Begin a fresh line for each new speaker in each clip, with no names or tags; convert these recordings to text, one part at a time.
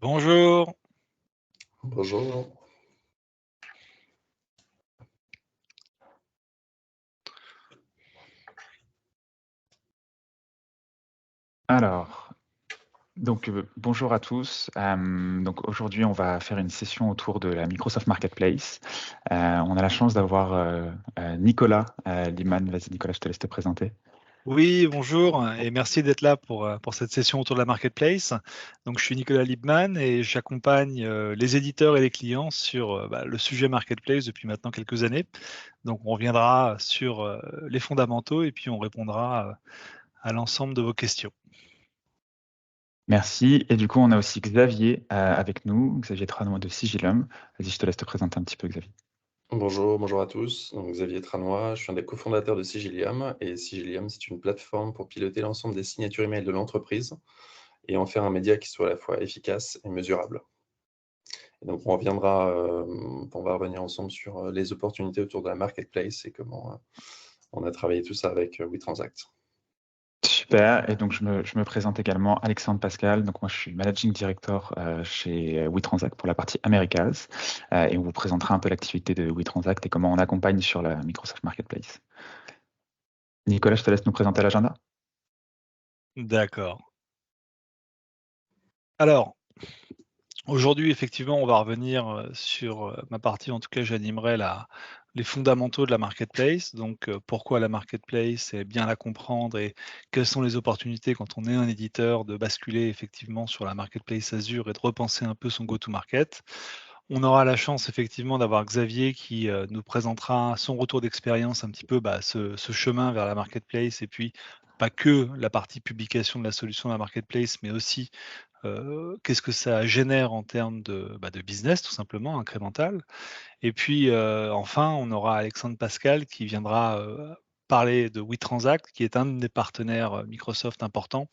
Bonjour.
Bonjour.
Alors, bonjour à tous. Donc aujourd'hui, on va faire une session autour de la Microsoft Marketplace. On a la chance d'avoir Nicolas Liman. Vas-y, Nicolas, je te laisse te présenter.
Oui, bonjour et merci d'être là pour cette session autour de la marketplace. Donc, je suis Nicolas Liebman et j'accompagne les éditeurs et les clients sur le sujet marketplace depuis maintenant quelques années. Donc, on reviendra sur les fondamentaux et puis on répondra à l'ensemble de vos questions.
Merci. Et du coup, on a aussi Xavier avec nous, Xavier Tranois de Sigilum. Vas-y, je te laisse te présenter un petit peu, Xavier.
Bonjour à tous. Donc, Xavier Tranois, je suis un des cofondateurs de Sigilium. Et Sigilium, c'est une plateforme pour piloter l'ensemble des signatures email de l'entreprise et en faire un média qui soit à la fois efficace et mesurable. Et donc, on va revenir ensemble sur les opportunités autour de la marketplace et comment on a travaillé tout ça avec WeTransact.
Super. Et donc, je me présente également, Alexandre Pascal. Donc, moi, je suis Managing Director chez WeTransact pour la partie Americas. Et on vous présentera un peu l'activité de WeTransact et comment on accompagne sur la Microsoft Marketplace. Nicolas, je te laisse nous présenter l'agenda.
D'accord. Alors, aujourd'hui, effectivement, on va revenir sur ma partie. En tout cas, j'animerai les fondamentaux de la marketplace. Donc, pourquoi la marketplace et bien la comprendre et quelles sont les opportunités quand on est un éditeur de basculer effectivement sur la marketplace Azure et de repenser un peu son go-to-market. On aura la chance effectivement d'avoir Xavier qui nous présentera son retour d'expérience, un petit peu ce chemin vers la marketplace et puis pas que la partie publication de la solution de la marketplace, mais aussi qu'est-ce que ça génère en termes de business, tout simplement, incrémental. Et puis, enfin, on aura Alexandre Pascal qui viendra parler de WeTransact, qui est un des partenaires Microsoft importants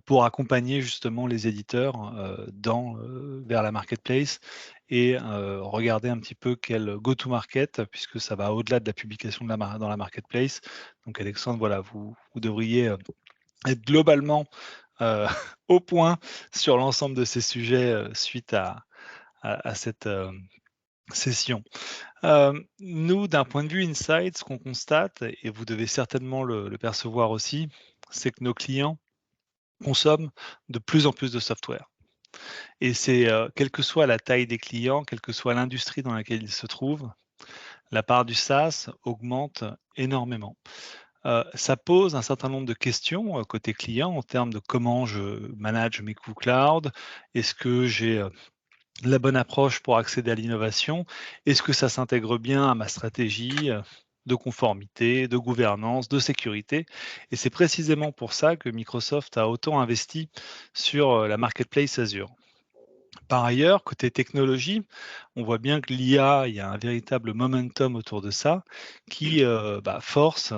pour accompagner justement les éditeurs vers la marketplace et regarder un petit peu quel go-to-market, puisque ça va au-delà de la publication dans la marketplace. Donc, Alexandre, voilà, vous devriez être globalement euh, au point sur l'ensemble de ces sujets suite à cette session. Nous, d'un point de vue Insight, ce qu'on constate, et vous devez certainement le percevoir aussi, c'est que nos clients consomment de plus en plus de software. Et c'est, quelle que soit la taille des clients, quelle que soit l'industrie dans laquelle ils se trouvent, la part du SaaS augmente énormément. Ça pose un certain nombre de questions côté client en termes de comment je manage mes coûts cloud. Est-ce que j'ai la bonne approche pour accéder à l'innovation? Est-ce que ça s'intègre bien à ma stratégie de conformité, de gouvernance, de sécurité? Et c'est précisément pour ça que Microsoft a autant investi sur la marketplace Azure. Par ailleurs, côté technologie, on voit bien que l'IA, il y a un véritable momentum autour de ça qui force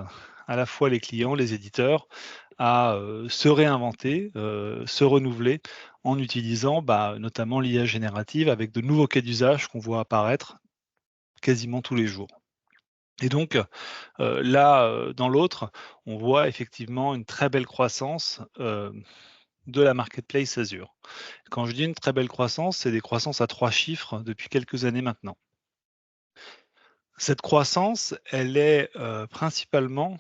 à la fois les clients, les éditeurs à se réinventer, se renouveler en utilisant notamment l'IA générative avec de nouveaux cas d'usage qu'on voit apparaître quasiment tous les jours. Et donc dans l'autre, on voit effectivement une très belle croissance de la marketplace Azure. Quand je dis une très belle croissance, c'est des croissances à 3 chiffres depuis quelques années maintenant. Cette croissance, elle est principalement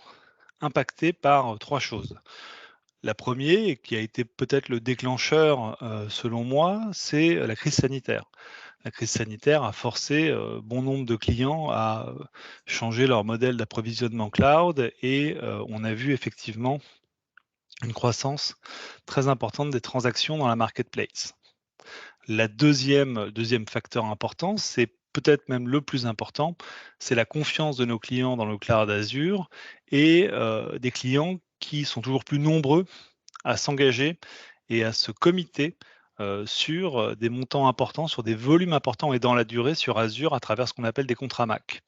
impactée par 3 choses. La première, et qui a été peut-être le déclencheur, selon moi, c'est la crise sanitaire. La crise sanitaire a forcé bon nombre de clients à changer leur modèle d'approvisionnement cloud et on a vu effectivement une croissance très importante des transactions dans la marketplace. La deuxième facteur important, c'est peut-être même le plus important, c'est la confiance de nos clients dans le cloud Azure et des clients qui sont toujours plus nombreux à s'engager et à se committer sur des montants importants, sur des volumes importants et dans la durée sur Azure à travers ce qu'on appelle des contrats MAC.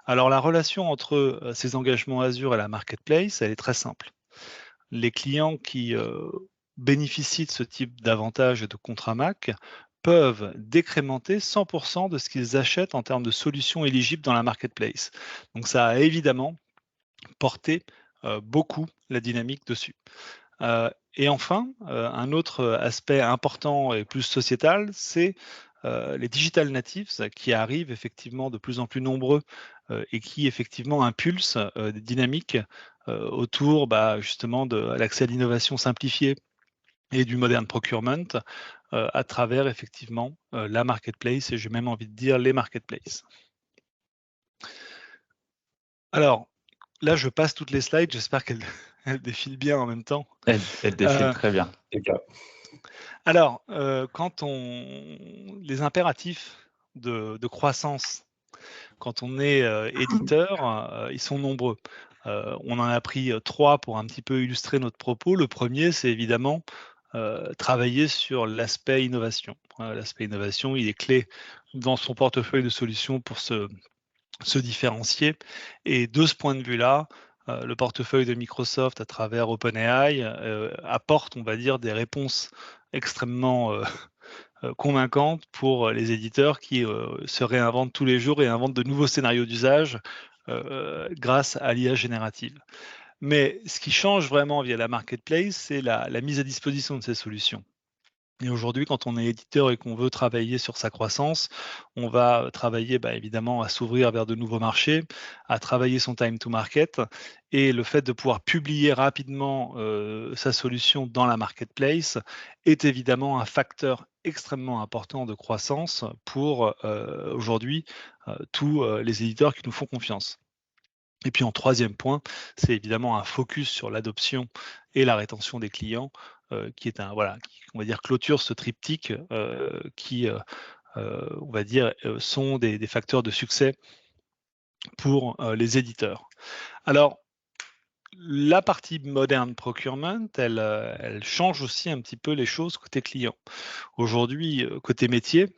Alors la relation entre ces engagements Azure et la marketplace, elle est très simple. Les clients qui bénéficient de ce type d'avantages et de contrats MAC peuvent décrémenter 100% de ce qu'ils achètent en termes de solutions éligibles dans la marketplace. Donc ça a évidemment porté beaucoup la dynamique dessus. Et enfin, un autre aspect important et plus sociétal, c'est les digital natives qui arrivent effectivement de plus en plus nombreux et qui effectivement impulsent des dynamiques autour justement de l'accès à l'innovation simplifiée et du modern procurement à travers effectivement la marketplace, et j'ai même envie de dire les marketplaces. Alors, là, je passe toutes les slides, j'espère qu'elles défilent bien en même temps.
Elle défile très bien.
C'est le cas.
Alors, les impératifs de croissance, quand on est éditeur, ils sont nombreux. On en a pris 3 pour un petit peu illustrer notre propos. Le premier, c'est évidemment travailler sur l'aspect innovation. L'aspect innovation, il est clé dans son portefeuille de solutions pour se différencier. Et de ce point de vue-là, le portefeuille de Microsoft à travers OpenAI apporte, on va dire, des réponses extrêmement convaincantes pour les éditeurs qui se réinventent tous les jours et inventent de nouveaux scénarios d'usage grâce à l'IA générative. Mais ce qui change vraiment via la marketplace, c'est la mise à disposition de ces solutions. Et aujourd'hui, quand on est éditeur et qu'on veut travailler sur sa croissance, on va travailler évidemment à s'ouvrir vers de nouveaux marchés, à travailler son time to market. Et le fait de pouvoir publier rapidement sa solution dans la marketplace est évidemment un facteur extrêmement important de croissance pour aujourd'hui tous les éditeurs qui nous font confiance. Et puis en troisième point, c'est évidemment un focus sur l'adoption et la rétention des clients qui est on va dire, clôture ce triptyque qui, on va dire, sont des facteurs de succès pour les éditeurs. Alors, la partie modern procurement, elle change aussi un petit peu les choses côté client. Aujourd'hui, côté métier,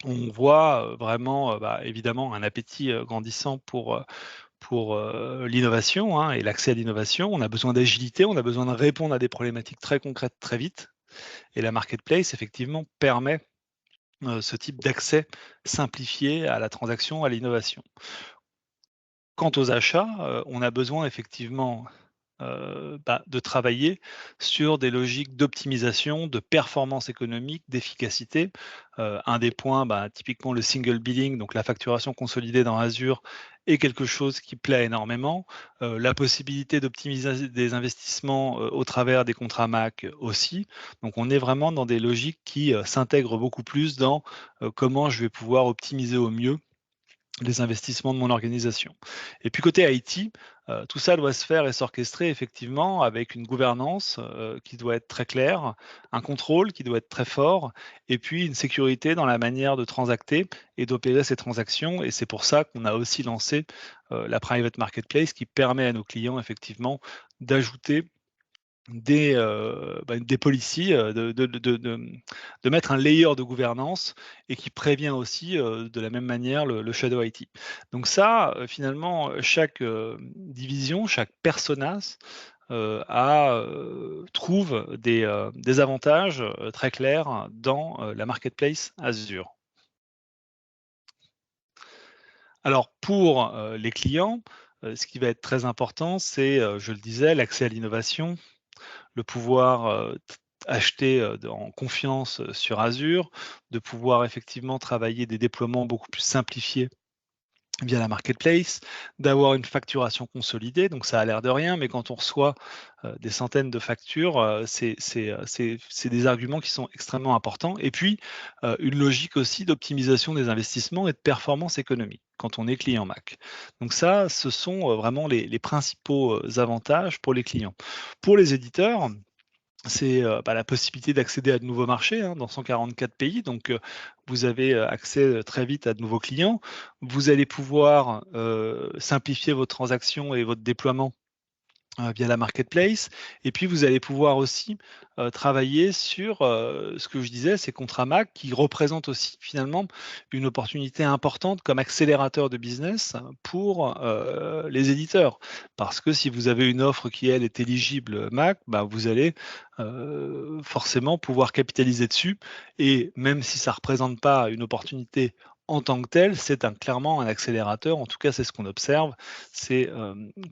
on voit vraiment, évidemment, un appétit grandissant pour l'innovation et l'accès à l'innovation. On a besoin d'agilité, on a besoin de répondre à des problématiques très concrètes très vite. Et la marketplace, effectivement, permet ce type d'accès simplifié à la transaction, à l'innovation. Quant aux achats, on a besoin effectivement de travailler sur des logiques d'optimisation, de performance économique, d'efficacité. Un des points, typiquement le single billing, donc la facturation consolidée dans Azure, est quelque chose qui plaît énormément. La possibilité d'optimiser des investissements au travers des contrats Mac aussi. Donc on est vraiment dans des logiques qui s'intègrent beaucoup plus dans comment je vais pouvoir optimiser au mieux les investissements de mon organisation. Et puis côté IT, tout ça doit se faire et s'orchestrer effectivement avec une gouvernance qui doit être très claire, un contrôle qui doit être très fort, et puis une sécurité dans la manière de transacter et d'opérer ces transactions. Et c'est pour ça qu'on a aussi lancé la Private Marketplace qui permet à nos clients effectivement d'ajouter des policies, de mettre un layer de gouvernance et qui prévient aussi de la même manière le shadow IT. Donc ça, finalement, chaque division, chaque personas trouve des avantages très clairs dans la marketplace Azure. Alors pour les clients, ce qui va être très important, c'est, je le disais, l'accès à l'innovation, le pouvoir acheter en confiance sur Azure, de pouvoir effectivement travailler des déploiements beaucoup plus simplifiés via la marketplace, d'avoir une facturation consolidée. Donc ça a l'air de rien, mais quand on reçoit des centaines de factures, c'est des arguments qui sont extrêmement importants. Et puis, une logique aussi d'optimisation des investissements et de performance économique quand on est client Mac. Donc ça, ce sont vraiment les principaux avantages pour les clients. Pour les éditeurs, c'est la possibilité d'accéder à de nouveaux marchés dans 144 pays. Donc, vous avez accès très vite à de nouveaux clients. Vous allez pouvoir simplifier vos transactions et votre déploiement via la marketplace. Et puis, vous allez pouvoir aussi travailler sur ce que je disais, ces contrats Mac qui représentent aussi finalement une opportunité importante comme accélérateur de business pour les éditeurs. Parce que si vous avez une offre qui, elle, est éligible Mac, vous allez forcément pouvoir capitaliser dessus. Et même si ça ne représente pas une opportunité en tant que telle, c'est clairement un accélérateur. En tout cas, c'est ce qu'on observe. C'est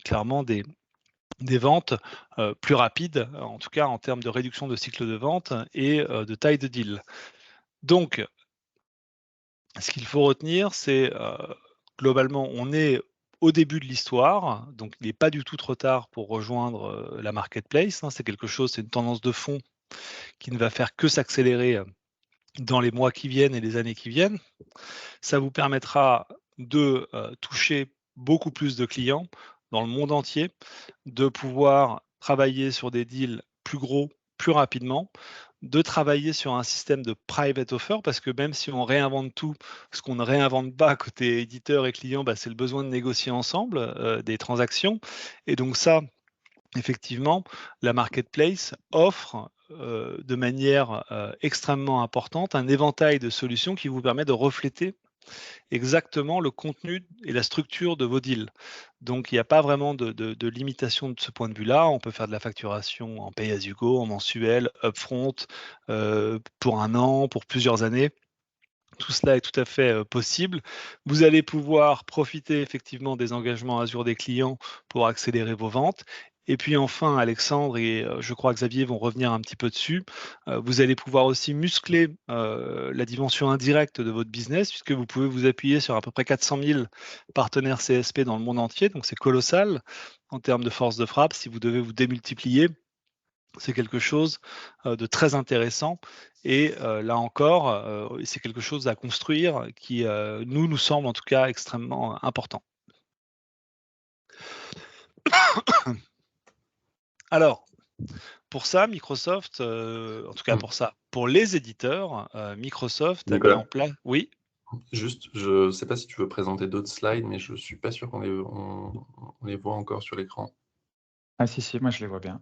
clairement des ventes plus rapides, en tout cas en termes de réduction de cycle de vente et de taille de deal. Donc, ce qu'il faut retenir, c'est globalement, on est au début de l'histoire, donc il n'est pas du tout trop tard pour rejoindre la marketplace, hein. C'est quelque chose, c'est une tendance de fond qui ne va faire que s'accélérer dans les mois qui viennent et les années qui viennent. Ça vous permettra de toucher beaucoup plus de clients dans le monde entier, de pouvoir travailler sur des deals plus gros, plus rapidement, de travailler sur un système de private offer, parce que même si on réinvente tout, ce qu'on ne réinvente pas côté éditeur et client, bah, c'est le besoin de négocier ensemble des transactions. Et donc ça, effectivement, la marketplace offre de manière extrêmement importante un éventail de solutions qui vous permet de refléter exactement le contenu et la structure de vos deals. Donc, il n'y a pas vraiment de limitation de ce point de vue-là. On peut faire de la facturation en pay-as-you-go, en mensuel, upfront, pour 1 an, pour plusieurs années. Tout cela est tout à fait possible. Vous allez pouvoir profiter effectivement des engagements Azure des clients pour accélérer vos ventes. Et puis enfin, Alexandre et je crois Xavier vont revenir un petit peu dessus. Vous allez pouvoir aussi muscler la dimension indirecte de votre business, puisque vous pouvez vous appuyer sur à peu près 400 000 partenaires CSP dans le monde entier. Donc c'est colossal en termes de force de frappe. Si vous devez vous démultiplier, c'est quelque chose de très intéressant et là encore, c'est quelque chose à construire qui, nous semble en tout cas extrêmement important. Alors, pour ça, Microsoft, en tout cas pour les éditeurs, Microsoft a mis en
Nicolas,
place. Oui?
juste, je ne sais pas si tu veux présenter d'autres slides, mais je ne suis pas sûr qu'on les voit encore sur l'écran.
Ah si, moi je les vois bien.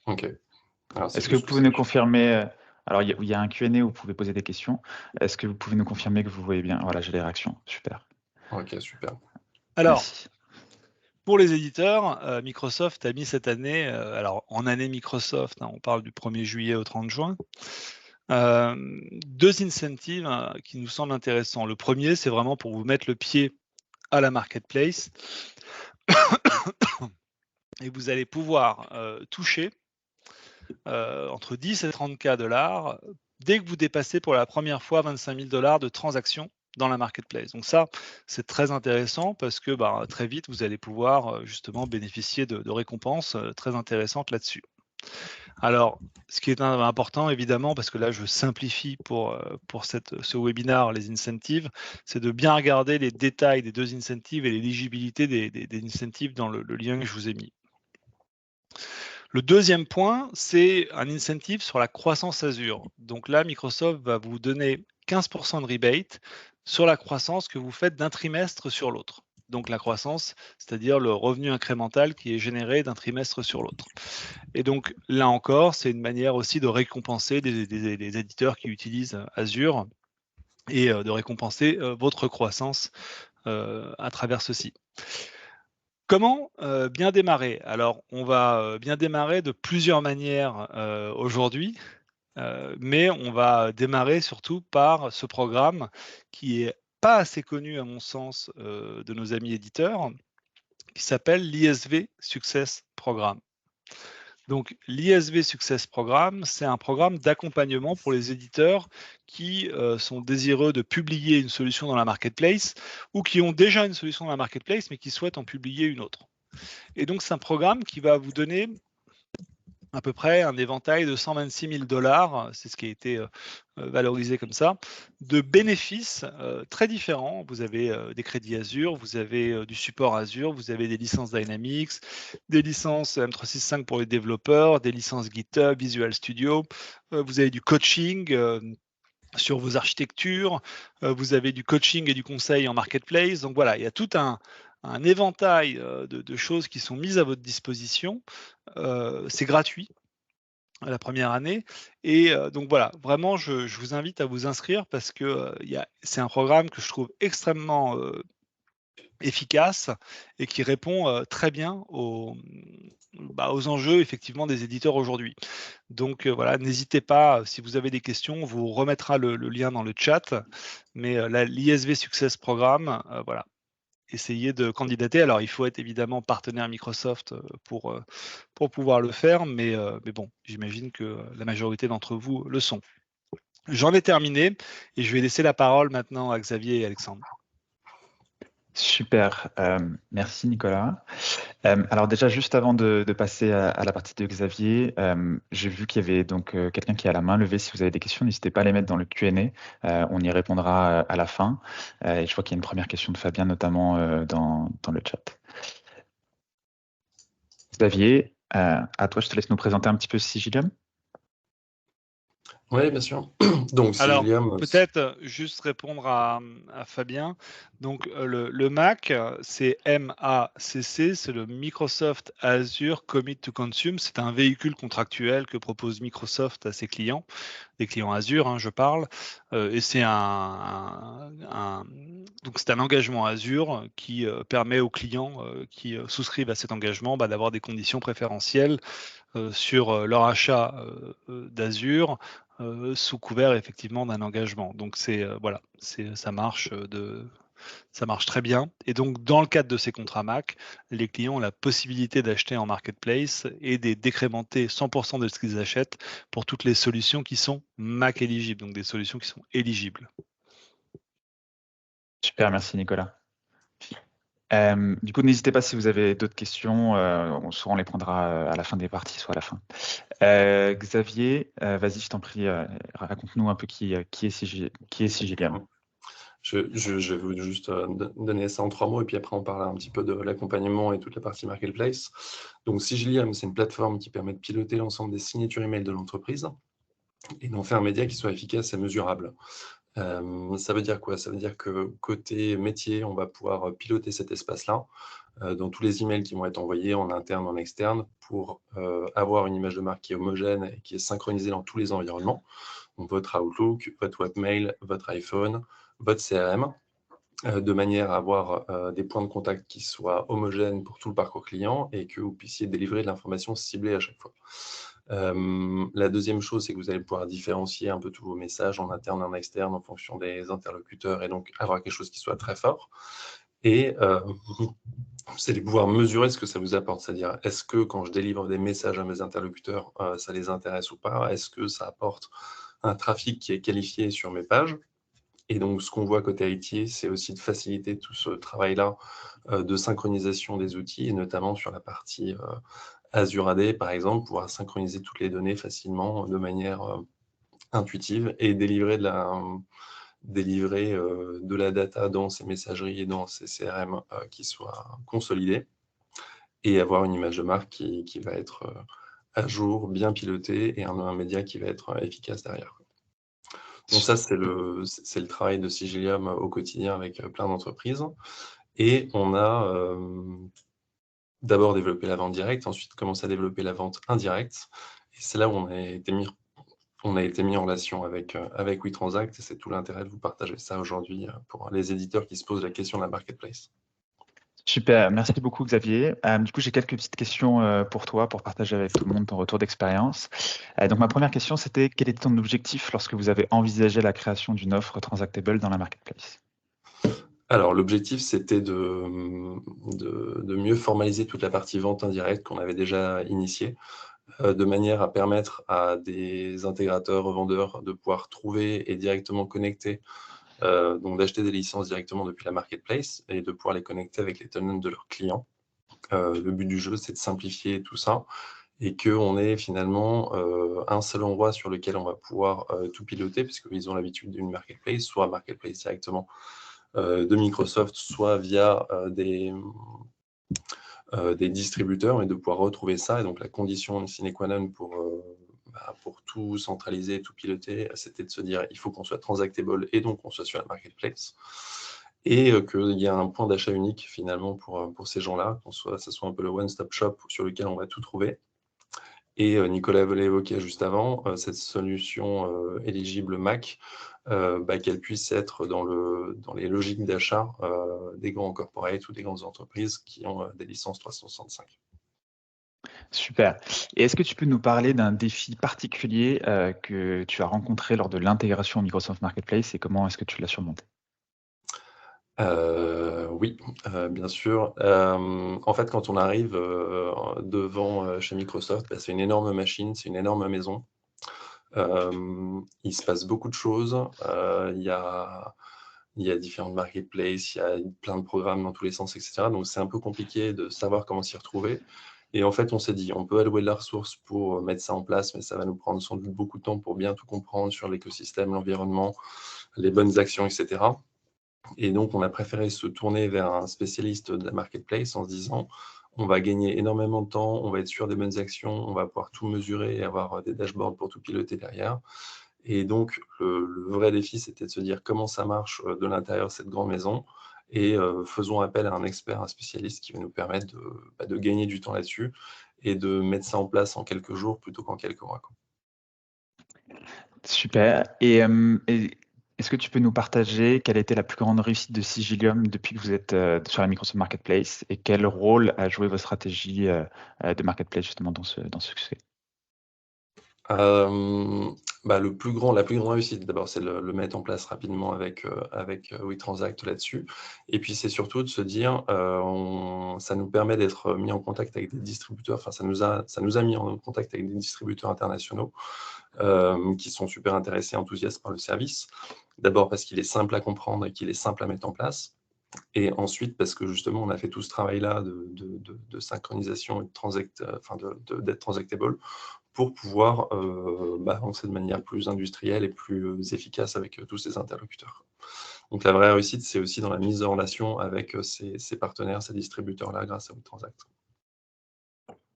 Ok. Alors, c'est
Est-ce que vous
juste
pouvez nous confirmer, alors il y a un Q&A où vous pouvez poser des questions. Est-ce que vous pouvez nous confirmer que vous voyez bien? Voilà, j'ai les réactions. Super.
Ok, super.
Alors,
Merci.
pour les éditeurs, Microsoft a mis cette année, alors en année Microsoft, hein, on parle du 1er juillet au 30 juin, 2 incentives qui nous semblent intéressants. Le premier, c'est vraiment pour vous mettre le pied à la marketplace et vous allez pouvoir toucher entre 10 et 30K dollars dès que vous dépassez pour la première fois 25 000 dollars de transactions dans la marketplace. Donc ça, c'est très intéressant parce que très vite, vous allez pouvoir justement bénéficier de récompenses très intéressantes là-dessus. Alors, ce qui est important, évidemment, parce que là, je simplifie pour ce webinaire, les incentives, c'est de bien regarder les détails des 2 incentives et l'éligibilité des incentives dans le lien que je vous ai mis. Le deuxième point, c'est un incentive sur la croissance Azure. Donc là, Microsoft va vous donner 15% de rebate sur la croissance que vous faites d'un trimestre sur l'autre. Donc la croissance, c'est-à-dire le revenu incrémental qui est généré d'un trimestre sur l'autre. Et donc là encore, c'est une manière aussi de récompenser des éditeurs qui utilisent Azure et de récompenser votre croissance à travers ceci. Comment bien démarrer? Alors, on va bien démarrer de plusieurs manières aujourd'hui, mais on va démarrer surtout par ce programme qui est pas assez connu à mon sens de nos amis éditeurs, qui s'appelle l'ISV Success Programme. Donc l'ISV Success Programme, c'est un programme d'accompagnement pour les éditeurs qui sont désireux de publier une solution dans la marketplace ou qui ont déjà une solution dans la marketplace mais qui souhaitent en publier une autre. Et donc, c'est un programme qui va vous donner à peu près un éventail de 126 000 dollars, c'est ce qui a été valorisé comme ça, de bénéfices très différents. Vous avez des crédits Azure, vous avez du support Azure, vous avez des licences Dynamics, des licences M365 pour les développeurs, des licences GitHub, Visual Studio, vous avez du coaching sur vos architectures, vous avez du coaching et du conseil en marketplace. Donc voilà, il y a tout un éventail de choses qui sont mises à votre disposition. C'est gratuit la première année. Et donc voilà, vraiment, je vous invite à vous inscrire parce que c'est un programme que je trouve extrêmement efficace et qui répond très bien aux enjeux effectivement des éditeurs aujourd'hui. Donc voilà, n'hésitez pas, si vous avez des questions, on vous remettra le lien dans le chat. Mais l'ISV Success Programme, voilà, essayer de candidater. Alors, il faut être évidemment partenaire Microsoft pour pouvoir le faire, mais bon, j'imagine que la majorité d'entre vous le sont. J'en ai terminé et je vais laisser la parole maintenant à Xavier et Alexandre.
Super, merci Nicolas. Alors déjà, juste avant de passer à la partie de Xavier, j'ai vu qu'il y avait donc quelqu'un qui a la main levée. Si vous avez des questions, n'hésitez pas à les mettre dans le Q&A. On y répondra à la fin. Et je vois qu'il y a une première question de Fabien, notamment dans le chat. Xavier, à toi, je te laisse nous présenter un petit peu Sigilium.
Oui, bien sûr. Donc,
Alors,
Sigilium,
peut-être juste répondre à Fabien. Donc, le MACC, c'est MACC, c'est le Microsoft Azure Commit to Consume. C'est un véhicule contractuel que propose Microsoft à ses clients, des clients Azure, hein, je parle. Et c'est donc c'est un engagement Azure qui permet aux clients qui souscrivent à cet engagement d'avoir des conditions préférentielles sur leur achat d'Azure sous couvert effectivement d'un engagement. Donc c'est voilà, ça marche très bien. Et donc dans le cadre de ces contrats Mac, les clients ont la possibilité d'acheter en marketplace et de décrémenter 100% de ce qu'ils achètent pour toutes les solutions qui sont Mac éligibles, donc des solutions qui sont éligibles.
Super, merci Nicolas. Du coup, n'hésitez pas si vous avez d'autres questions, soit on les prendra à la fin des parties, soit à la fin. Xavier, vas-y, je t'en prie, raconte-nous un peu qui est Sigilium.
Je vais vous juste donner ça en 3 mots et puis après on parlera un petit peu de l'accompagnement et toute la partie marketplace. Donc Sigilium, c'est une plateforme qui permet de piloter l'ensemble des signatures email de l'entreprise et d'en faire un média qui soit efficace et mesurable. Ça veut dire quoi? Ça veut dire que côté métier, on va pouvoir piloter cet espace-là dans tous les emails qui vont être envoyés en interne, en externe, pour avoir une image de marque qui est homogène et qui est synchronisée dans tous les environnements. Donc, votre Outlook, votre webmail, votre iPhone, votre CRM, de manière à avoir des points de contact qui soient homogènes pour tout le parcours client et que vous puissiez délivrer de l'information ciblée à chaque fois. La deuxième chose, c'est que vous allez pouvoir différencier un peu tous vos messages en interne et en externe en fonction des interlocuteurs et donc avoir quelque chose qui soit très fort. Et vous allez pouvoir mesurer ce que ça vous apporte, c'est-à-dire est-ce que quand je délivre des messages à mes interlocuteurs, ça les intéresse ou pas? Est-ce que ça apporte un trafic qui est qualifié sur mes pages? Et donc, ce qu'on voit côté IT, c'est aussi de faciliter tout ce travail-là de synchronisation des outils, et notamment sur la partie Azure AD, par exemple, pouvoir synchroniser toutes les données facilement de manière intuitive et délivrer de la data dans ces messageries et dans ces CRM qui soient consolidées et avoir une image de marque qui va être à jour, bien pilotée et un média qui va être efficace derrière. Donc ça, c'est le travail de Sigilium au quotidien avec plein d'entreprises. Et on a d'abord développé la vente directe, ensuite commencé à développer la vente indirecte. Et c'est là où on a été mis en relation avec WeTransact, et c'est tout l'intérêt de vous partager ça aujourd'hui pour les éditeurs qui se posent la question de la marketplace.
Super, merci beaucoup Xavier. Du coup, j'ai quelques petites questions pour toi, pour partager avec tout le monde ton retour d'expérience. Donc ma première question, c'était quel était ton objectif lorsque vous avez envisagé la création d'une offre transactable dans la marketplace?
Alors, l'objectif, c'était de mieux formaliser toute la partie vente indirecte qu'on avait déjà initiée, de manière à permettre à des intégrateurs, revendeurs de pouvoir trouver et directement connecter, donc d'acheter des licences directement depuis la marketplace et de pouvoir les connecter avec les tenants de leurs clients. Le but du jeu, c'est de simplifier tout ça et qu'on ait finalement un seul endroit sur lequel on va pouvoir tout piloter, puisqu'ils ont l'habitude d'une marketplace, soit marketplace directement de Microsoft, soit via des distributeurs, et de pouvoir retrouver ça. Et donc la condition sine qua non pour tout centraliser, tout piloter, c'était de se dire il faut qu'on soit transactable et donc qu'on soit sur la marketplace. Et qu'il y a un point d'achat unique finalement pour ces gens-là, ça soit un peu le one-stop shop sur lequel on va tout trouver. Et Nicolas l'a évoqué juste avant, cette solution éligible Mac, qu'elle puisse être dans les logiques d'achat des grands corporates ou des grandes entreprises qui ont des licences 365.
Super. Et est-ce que tu peux nous parler d'un défi particulier que tu as rencontré lors de l'intégration au Microsoft Marketplace et comment est-ce que tu l'as surmonté?
Oui, bien sûr. En fait, quand on arrive, devant, chez Microsoft, bah, c'est une énorme machine, c'est une énorme maison. Il se passe beaucoup de choses. Il y a différentes marketplaces, il y a plein de programmes dans tous les sens, et cetera. Donc c'est un peu compliqué de savoir comment s'y retrouver. Et en fait, on s'est dit: «On peut allouer de la ressource pour mettre ça en place, mais ça va nous prendre sans doute beaucoup de temps pour bien tout comprendre sur l'écosystème, l'environnement, les bonnes actions, et cetera». Et donc, on a préféré se tourner vers un spécialiste de la marketplace en se disant: «On va gagner énormément de temps, on va être sûr des bonnes actions, on va pouvoir tout mesurer et avoir, des dashboards pour tout piloter derrière». Et donc le vrai défi, c'était de se dire: «Comment ça marche, de l'intérieur cette grande maison?» Et faisons appel à un expert, un spécialiste qui va nous permettre de gagner du temps là-dessus et de mettre ça en place en quelques jours plutôt qu'en quelques mois, quoi.
Super. Et est-ce que tu peux nous partager quelle a été la plus grande réussite de Sigilium depuis que vous êtes sur la Microsoft Marketplace et quel rôle a joué votre stratégie de Marketplace justement dans ce succès?
Bah, la plus grande réussite, d'abord, c'est le mettre en place rapidement avec WeTransact là-dessus. Et puis, c'est surtout de se dire, ça nous permet d'être mis en contact avec des distributeurs, enfin, ça nous a mis en contact avec des distributeurs internationaux, qui sont super intéressés, enthousiastes par le service. D'abord parce qu'il est simple à comprendre et qu'il est simple à mettre en place. Et ensuite, parce que justement, on a fait tout ce travail-là de synchronisation et enfin d'être transactable pour pouvoir avancer de manière plus industrielle et plus efficace avec tous ces interlocuteurs. Donc la vraie réussite, c'est aussi dans la mise en relation avec ces partenaires, ces distributeurs-là, grâce à WeTransact.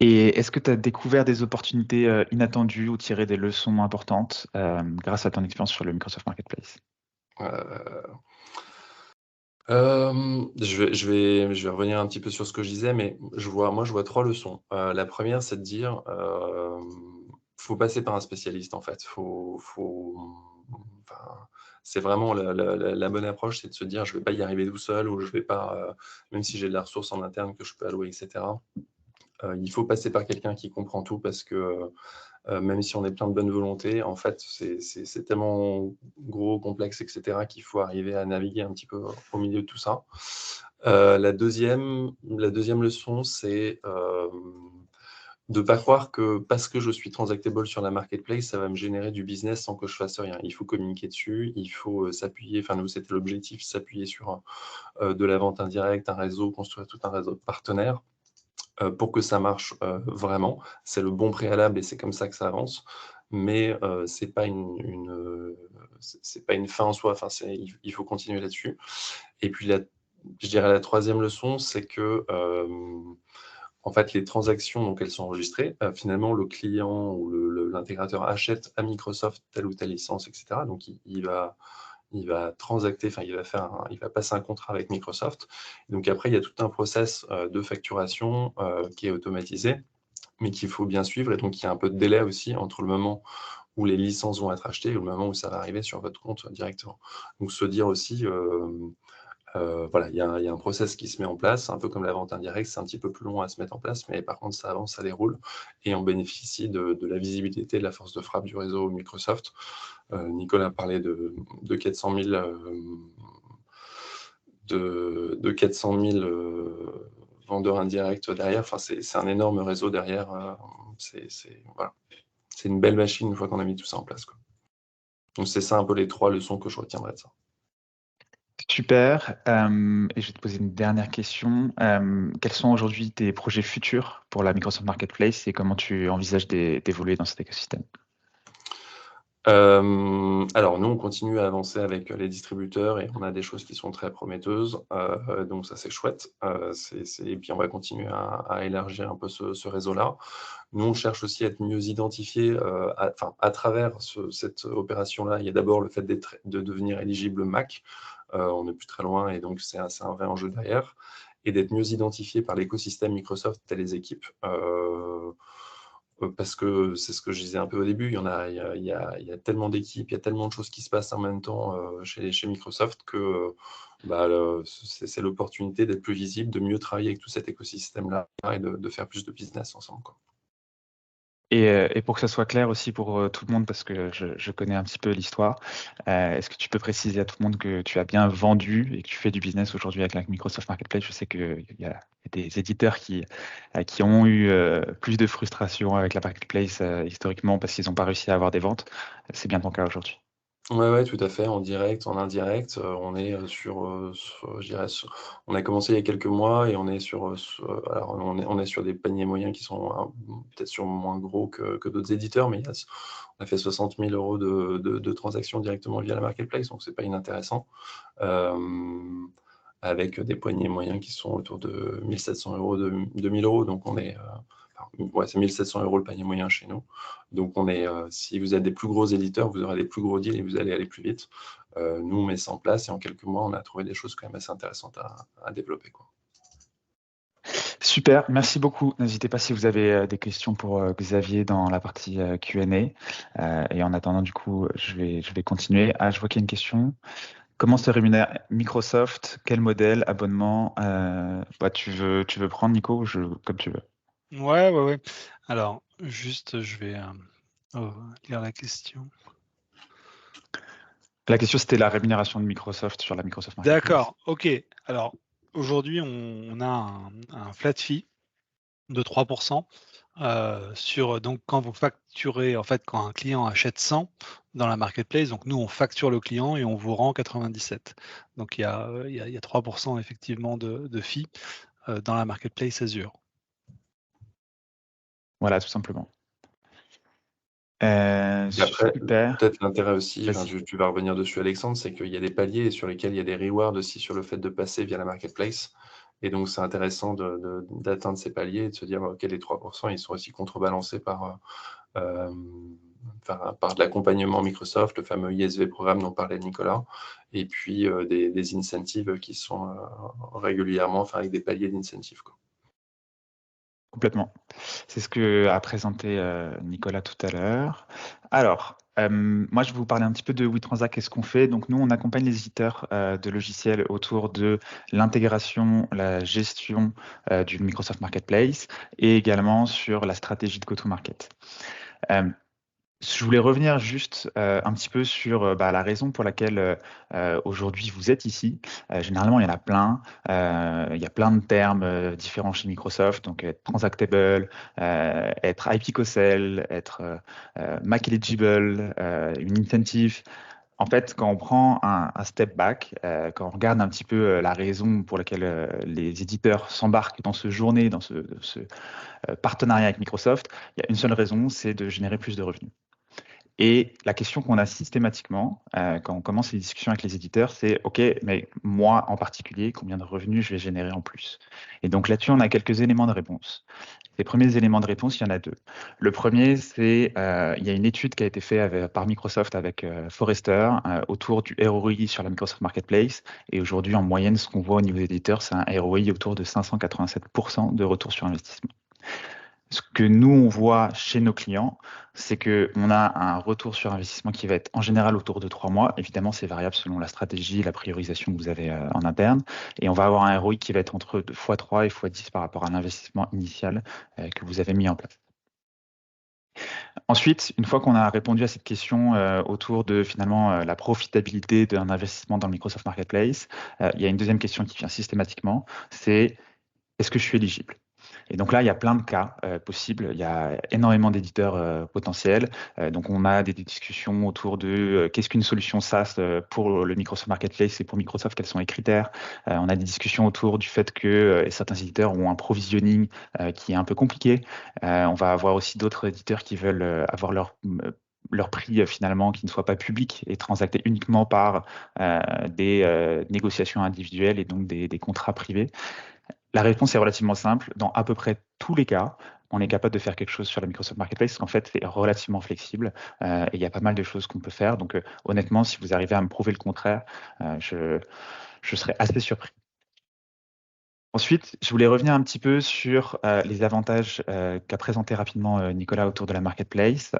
Et est-ce que tu as découvert des opportunités inattendues ou tiré des leçons importantes grâce à ton expérience sur le Microsoft Marketplace?
Euh, je vais revenir un petit peu sur ce que je disais, mais je vois 3 leçons. La première, c'est de dire, faut passer par un spécialiste, en fait. Enfin, c'est vraiment la bonne approche, c'est de se dire: «Je vais pas y arriver tout seul» ou «Je vais pas», même si j'ai de la ressource en interne que je peux allouer, et cetera. Il faut passer par quelqu'un qui comprend tout parce que, même si on est plein de bonne volonté, en fait, c'est tellement gros, complexe, et cetera, qu'il faut arriver à naviguer un petit peu au milieu de tout ça. La deuxième leçon, c'est, de ne pas croire que parce que je suis transactable sur la marketplace, ça va me générer du business sans que je fasse rien. Il faut communiquer dessus, il faut, s'appuyer, enfin nous, c'était l'objectif, s'appuyer sur, de la vente indirecte, un réseau, construire tout un réseau de partenaires, pour que ça marche, vraiment. C'est le bon préalable et c'est comme ça que ça avance. Mais, c'est pas c'est pas une fin en soi, enfin il faut continuer là-dessus. Et puis je dirais la troisième leçon, c'est que, en fait, les transactions, donc elles sont enregistrées. Finalement, le client ou l'intégrateur achète à Microsoft telle ou telle licence, et cetera. Donc il va transacter, enfin il va passer un contrat avec Microsoft. Donc après, il y a tout un process, de facturation, qui est automatisé, mais qu'il faut bien suivre. Et donc il y a un peu de délai aussi entre le moment où les licences vont être achetées et le moment où ça va arriver sur votre compte, directement. Donc se dire aussi, voilà, il y a un process qui se met en place, un peu comme la vente indirecte, c'est un petit peu plus long à se mettre en place, mais par contre ça avance, ça déroule et on bénéficie de la visibilité, de la force de frappe du réseau Microsoft. Nicolas parlait de 400 000, de 400 000 vendeurs indirects derrière. Enfin, c'est un énorme réseau derrière. Voilà. C'est une belle machine une fois qu'on a mis tout ça en place, quoi. Donc c'est ça un peu les 3 leçons que je retiendrai de ça.
Super. Et je vais te poser une dernière question. Quels sont aujourd'hui tes projets futurs pour la Microsoft Marketplace et comment tu envisages d'évoluer dans cet écosystème?
Alors nous, on continue à avancer avec les distributeurs et on a des choses qui sont très prometteuses, donc ça, c'est chouette. Et puis on va continuer à élargir un peu ce réseau-là. Nous, on cherche aussi à être mieux identifiés, à travers cette opération-là. Il y a d'abord le fait de devenir éligible Mac. On n'est plus très loin et donc c'est un vrai enjeu derrière et d'être mieux identifié par l'écosystème Microsoft et les équipes, parce que c'est ce que je disais un peu au début, il y a tellement d'équipes, il y a tellement de choses qui se passent en même temps, chez Microsoft que, c'est l'opportunité d'être plus visible, de mieux travailler avec tout cet écosystème-là et de faire plus de business ensemble, quoi.
Et pour que ça soit clair aussi pour tout le monde, parce que je connais un petit peu l'histoire, est-ce que tu peux préciser à tout le monde que tu as bien vendu et que tu fais du business aujourd'hui avec la Microsoft Marketplace? Je sais qu'il y a des éditeurs qui ont eu plus de frustration avec la Marketplace historiquement parce qu'ils n'ont pas réussi à avoir des ventes. C'est bien ton cas aujourd'hui.
Ouais, tout à fait, en direct, en indirect, on est, je dirais on a commencé il y a quelques mois et on est alors on est sur des paniers moyens qui sont peut-être sur moins gros que d'autres éditeurs, mais on a fait 60 000 € de transactions directement via la marketplace, donc c'est pas inintéressant. Avec des paniers moyens qui sont autour de 1 700 €, 2 000 €, donc on est, ouais, c'est 1 700 € le panier moyen chez nous. Donc on est, si vous êtes des plus gros éditeurs, vous aurez des plus gros deals et vous allez aller plus vite. Nous, on met ça en place et en quelques mois, on a trouvé des choses quand même assez intéressantes à développer, quoi.
Super, merci beaucoup. N'hésitez pas si vous avez des questions pour Xavier dans la partie Q&A. Et en attendant, du coup, je vais continuer. Ah, je vois qu'il y a une question. Comment se rémunère Microsoft? Quel modèle? Abonnement? Tu veux prendre, Nico, comme tu veux.
Ouais. Alors, juste, je vais lire la question.
La question, c'était la rémunération de Microsoft sur la Microsoft Marketplace.
D'accord, ok. Alors, aujourd'hui, on a un flat fee de 3% donc quand vous facturez, en fait, quand un client achète 100 dans la marketplace, donc nous, on facture le client et on vous rend 97. Donc, il y a 3% effectivement de fee dans la marketplace Azure.
Voilà, tout simplement.
Et après,
Super.
peut-être l'intérêt aussi,
Vas-y.
tu vas revenir dessus, Alexandre, c'est qu'il y a des paliers sur lesquels il y a des rewards aussi sur le fait de passer via la marketplace. Et donc, c'est intéressant d'atteindre ces paliers et de se dire, OK, les 3%, ils sont aussi contrebalancés par de l'accompagnement Microsoft, le fameux ISV programme dont parlait Nicolas, et puis des incentives qui sont régulièrement, avec des paliers d'incentives, quoi.
Complètement. C'est ce que a présenté Nicolas tout à l'heure. Alors, moi, je vais vous parler un petit peu de WeTransact. Qu'est-ce qu'on fait? Donc, nous, on accompagne les éditeurs de logiciels autour de l'intégration, la gestion du Microsoft Marketplace et également sur la stratégie de go-to-market. Je voulais revenir juste un petit peu sur la raison pour laquelle aujourd'hui vous êtes ici. Généralement, il y en a plein. Il y a plein de termes différents chez Microsoft. Donc, être transactable, être IP co-sell, être Mac eligible, une incentive. En fait, quand on prend un step back, quand on regarde un petit peu la raison pour laquelle les éditeurs s'embarquent dans ce journée, dans ce partenariat avec Microsoft, il y a une seule raison, c'est de générer plus de revenus. Et la question qu'on a systématiquement quand on commence les discussions avec les éditeurs, c'est OK, mais moi en particulier, combien de revenus je vais générer en plus? Et donc là-dessus, on a quelques éléments de réponse. Les premiers éléments de réponse, il y en a deux. Le premier, c'est il y a une étude qui a été faite par Microsoft avec Forrester autour du ROI sur la Microsoft Marketplace. Et aujourd'hui, en moyenne, ce qu'on voit au niveau des éditeurs, c'est un ROI autour de 587% de retour sur investissement. Ce que nous, on voit chez nos clients, c'est qu'on a un retour sur investissement qui va être en général autour de 3 mois. Évidemment, c'est variable selon la stratégie, la priorisation que vous avez en interne. Et on va avoir un ROI qui va être entre x3 et x10 par rapport à l'investissement initial que vous avez mis en place. Ensuite, une fois qu'on a répondu à cette question autour de finalement la profitabilité d'un investissement dans le Microsoft Marketplace, il y a une deuxième question qui vient systématiquement, c'est est-ce que je suis éligible? Et donc là, il y a plein de cas possibles. Il y a énormément d'éditeurs potentiels. Donc on a des discussions autour de qu'est-ce qu'une solution SaaS pour le Microsoft Marketplace et pour Microsoft, quels sont les critères. On a des discussions autour du fait que certains éditeurs ont un provisioning qui est un peu compliqué. On va avoir aussi d'autres éditeurs qui veulent avoir leur prix finalement qui ne soit pas public et transacté uniquement par des négociations individuelles et donc des contrats privés. La réponse est relativement simple. Dans à peu près tous les cas, on est capable de faire quelque chose sur la Microsoft Marketplace parce qu'en fait, c'est relativement flexible et il y a pas mal de choses qu'on peut faire. Donc, honnêtement, si vous arrivez à me prouver le contraire, je serais assez surpris. Ensuite, je voulais revenir un petit peu sur les avantages qu'a présenté rapidement Nicolas autour de la marketplace.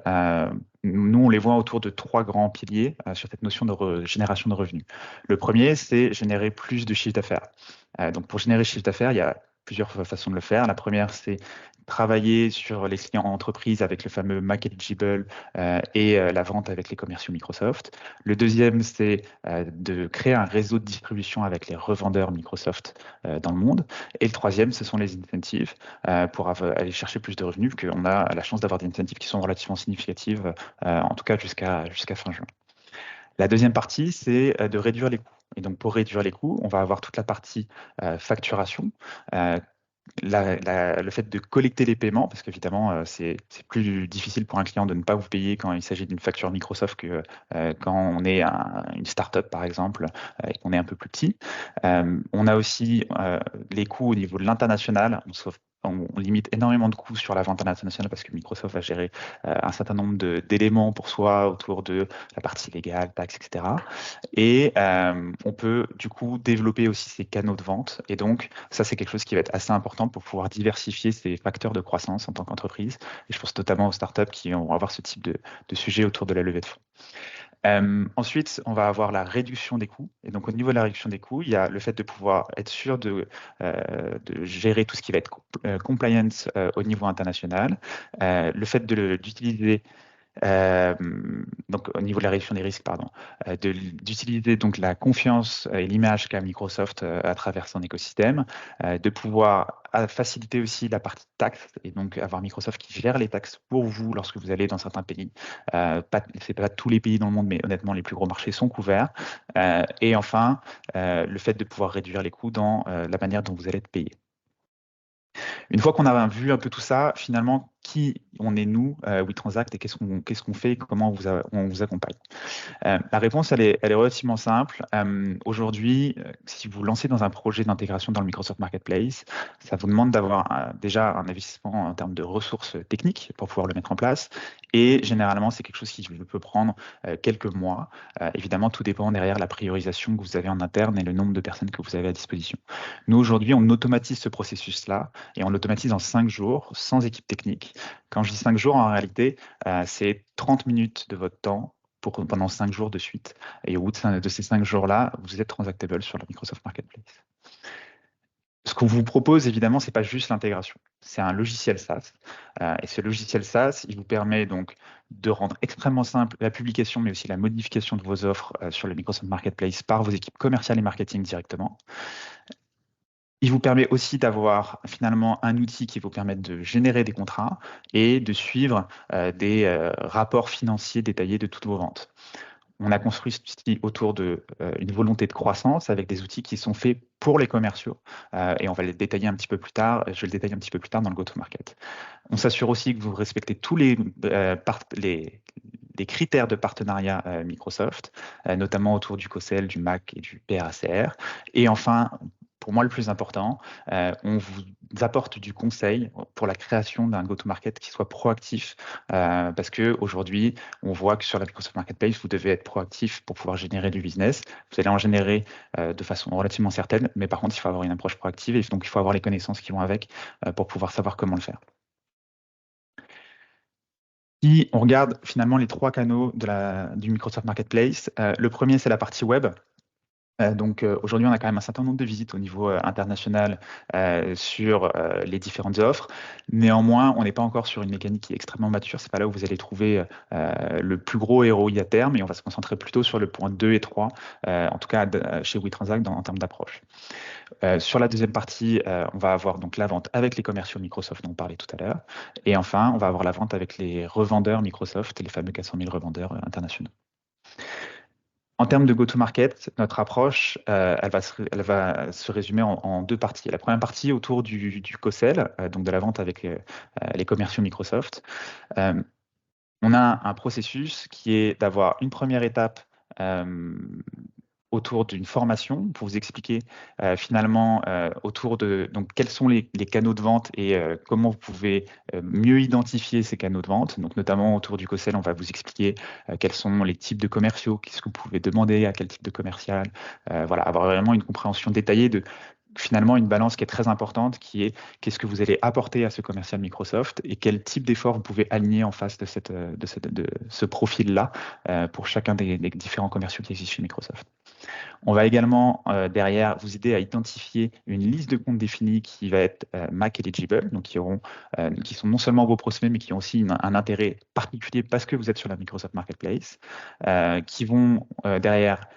Nous, on les voit autour de 3 grands piliers sur cette notion de génération de revenus. Le premier, c'est générer plus de chiffre d'affaires. Donc, pour générer chiffre d'affaires, il y a plusieurs façons de le faire. La première, c'est travailler sur les clients entreprises avec le fameux Mac Eligible et la vente avec les commerciaux Microsoft. Le deuxième, c'est de créer un réseau de distribution avec les revendeurs Microsoft dans le monde. Et le troisième, ce sont les incentives pour aller chercher plus de revenus, qu'on a la chance d'avoir des incentives qui sont relativement significatives, en tout cas jusqu'à fin juin. La deuxième partie, c'est de réduire les coûts. Et donc, pour réduire les coûts, on va avoir toute la partie facturation, le fait de collecter les paiements, parce qu'évidemment, c'est plus difficile pour un client de ne pas vous payer quand il s'agit d'une facture Microsoft que quand on est une startup, par exemple, et qu'on est un peu plus petit. On a aussi les coûts au niveau de l'international. On limite énormément de coûts sur la vente internationale parce que Microsoft va gérer un certain nombre d'éléments pour soi autour de la partie légale, taxes, etc. Et on peut du coup développer aussi ces canaux de vente. Et donc, ça, c'est quelque chose qui va être assez important pour pouvoir diversifier ces facteurs de croissance en tant qu'entreprise. Et je pense notamment aux startups qui vont avoir ce type de sujet autour de la levée de fonds. Ensuite, on va avoir la réduction des coûts. Et donc, au niveau de la réduction des coûts, il y a le fait de pouvoir être sûr de gérer tout ce qui va être compliance au niveau international, le fait d'utiliser donc au niveau de la réduction des risques, pardon, d'utiliser donc la confiance et l'image qu'a Microsoft à travers son écosystème, de pouvoir faciliter aussi la partie taxe et donc avoir Microsoft qui gère les taxes pour vous lorsque vous allez dans certains pays. C'est pas tous les pays dans le monde, mais honnêtement les plus gros marchés sont couverts. Et enfin, le fait de pouvoir réduire les coûts dans la manière dont vous allez être payé. Une fois qu'on a vu un peu tout ça, finalement, qui on est nous, WeTransact, et qu'est-ce qu'on fait, comment on vous accompagne. La réponse, elle est relativement simple. Aujourd'hui, si vous lancez dans un projet d'intégration dans le Microsoft Marketplace, ça vous demande d'avoir déjà un investissement en termes de ressources techniques pour pouvoir le mettre en place. Et généralement, c'est quelque chose qui peut prendre quelques mois. Évidemment, tout dépend derrière la priorisation que vous avez en interne et le nombre de personnes que vous avez à disposition. Nous, aujourd'hui, on automatise ce processus-là et on l'automatise en 5 jours, sans équipe technique. Quand je dis 5 jours, en réalité, c'est 30 minutes de votre temps pendant 5 jours de suite. Et au bout de ces 5 jours-là, vous êtes transactable sur le Microsoft Marketplace. Ce qu'on vous propose, évidemment, ce n'est pas juste l'intégration. C'est un logiciel SaaS. Et ce logiciel SaaS, il vous permet donc de rendre extrêmement simple la publication, mais aussi la modification de vos offres sur le Microsoft Marketplace par vos équipes commerciales et marketing directement. Il vous permet aussi d'avoir finalement un outil qui vous permet de générer des contrats et de suivre des rapports financiers détaillés de toutes vos ventes. On a construit ceci autour d'une volonté de croissance avec des outils qui sont faits pour les commerciaux et on va les détailler un petit peu plus tard. Je vais le détailler un petit peu plus tard dans le go-to-market. On s'assure aussi que vous respectez tous les critères de partenariat Microsoft, notamment autour du COCEL, du MAC et du PRACR. Et enfin, pour moi, le plus important, on vous apporte du conseil pour la création d'un go-to-market qui soit proactif, parce qu'aujourd'hui, on voit que sur la Microsoft Marketplace, vous devez être proactif pour pouvoir générer du business. Vous allez en générer de façon relativement certaine, mais par contre, il faut avoir une approche proactive et donc il faut avoir les connaissances qui vont avec pour pouvoir savoir comment le faire. Si on regarde finalement les 3 canaux du Microsoft Marketplace, le premier, c'est la partie web. Donc aujourd'hui, on a quand même un certain nombre de visites au niveau international sur les différentes offres. Néanmoins, on n'est pas encore sur une mécanique qui est extrêmement mature. C'est pas là où vous allez trouver le plus gros ROI à terme, et on va se concentrer plutôt sur le point 2 et 3, en tout cas chez WeTransact en termes d'approche. Sur la deuxième partie, on va avoir donc la vente avec les commerciaux Microsoft dont on parlait tout à l'heure. Et enfin, on va avoir la vente avec les revendeurs Microsoft, les fameux 400 000 revendeurs internationaux. En termes de go-to-market, notre approche, elle va se résumer en 2 parties. La première partie autour du co-sell, donc de la vente avec les commerciaux Microsoft. On a un processus qui est d'avoir une première étape autour d'une formation pour vous expliquer finalement autour de donc quels sont les canaux de vente et comment vous pouvez mieux identifier ces canaux de vente. Donc notamment autour du co-sell, on va vous expliquer quels sont les types de commerciaux, qu'est-ce que vous pouvez demander à quel type de commercial. Voilà, avoir vraiment une compréhension détaillée de finalement une balance qui est très importante, qui est qu'est-ce que vous allez apporter à ce commercial Microsoft et quel type d'effort vous pouvez aligner en face de ce profil-là pour chacun des différents commerciaux qui existent chez Microsoft. On va également, derrière, vous aider à identifier une liste de comptes définis qui va être Mac eligible, donc qui sont non seulement vos prospects, mais qui ont aussi un intérêt particulier parce que vous êtes sur la Microsoft Marketplace, qui vont derrière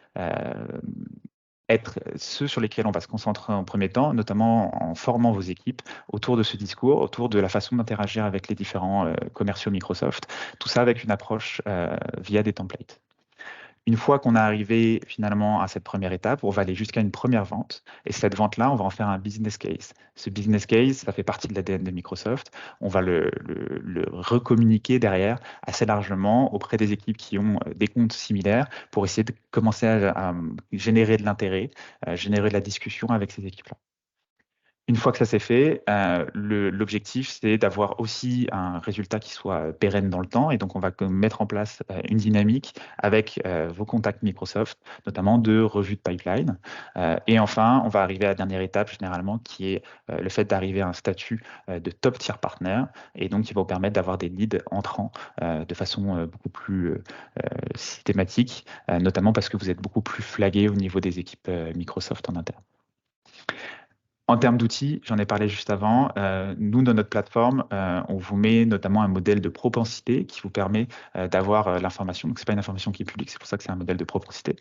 être ceux sur lesquels on va se concentrer en premier temps, notamment en formant vos équipes autour de ce discours, autour de la façon d'interagir avec les différents commerciaux Microsoft, tout ça avec une approche via des templates. Une fois qu'on est arrivé finalement à cette première étape, on va aller jusqu'à une première vente. Et cette vente-là, on va en faire un business case. Ce business case, ça fait partie de l'ADN de Microsoft. On va le recommuniquer derrière assez largement auprès des équipes qui ont des comptes similaires pour essayer de commencer à générer de l'intérêt, générer de la discussion avec ces équipes-là. Une fois que ça s'est fait, l'objectif, c'est d'avoir aussi un résultat qui soit pérenne dans le temps. Et donc, on va mettre en place une dynamique avec vos contacts Microsoft, notamment de revue de pipeline. Et enfin, on va arriver à la dernière étape, généralement, qui est le fait d'arriver à un statut de top tier partner. Et donc, qui va vous permettre d'avoir des leads entrants de façon beaucoup plus systématique, notamment parce que vous êtes beaucoup plus flagué au niveau des équipes Microsoft en interne. En termes d'outils, j'en ai parlé juste avant, nous, dans notre plateforme, on vous met notamment un modèle de propensité qui vous permet d'avoir l'information, donc ce n'est pas une information qui est publique, c'est pour ça que c'est un modèle de propensité,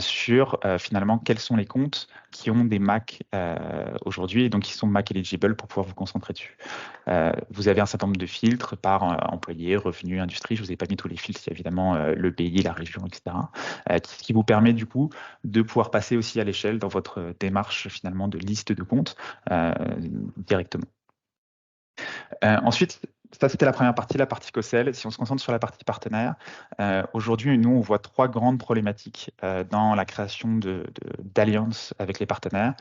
sur finalement quels sont les comptes qui ont des Mac aujourd'hui et donc qui sont Mac eligible pour pouvoir vous concentrer dessus. Vous avez un certain nombre de filtres par employé, revenu, industrie, je ne vous ai pas mis tous les filtres, il y a évidemment le pays, la région, etc., qui vous permet du coup de pouvoir passer aussi à l'échelle dans votre démarche finalement de liste de comptes directement. Ensuite, ça c'était la première partie, la partie co-sell. Si on se concentre sur la partie partenaire, aujourd'hui, nous, on voit trois grandes problématiques dans la création d'alliances avec les partenaires.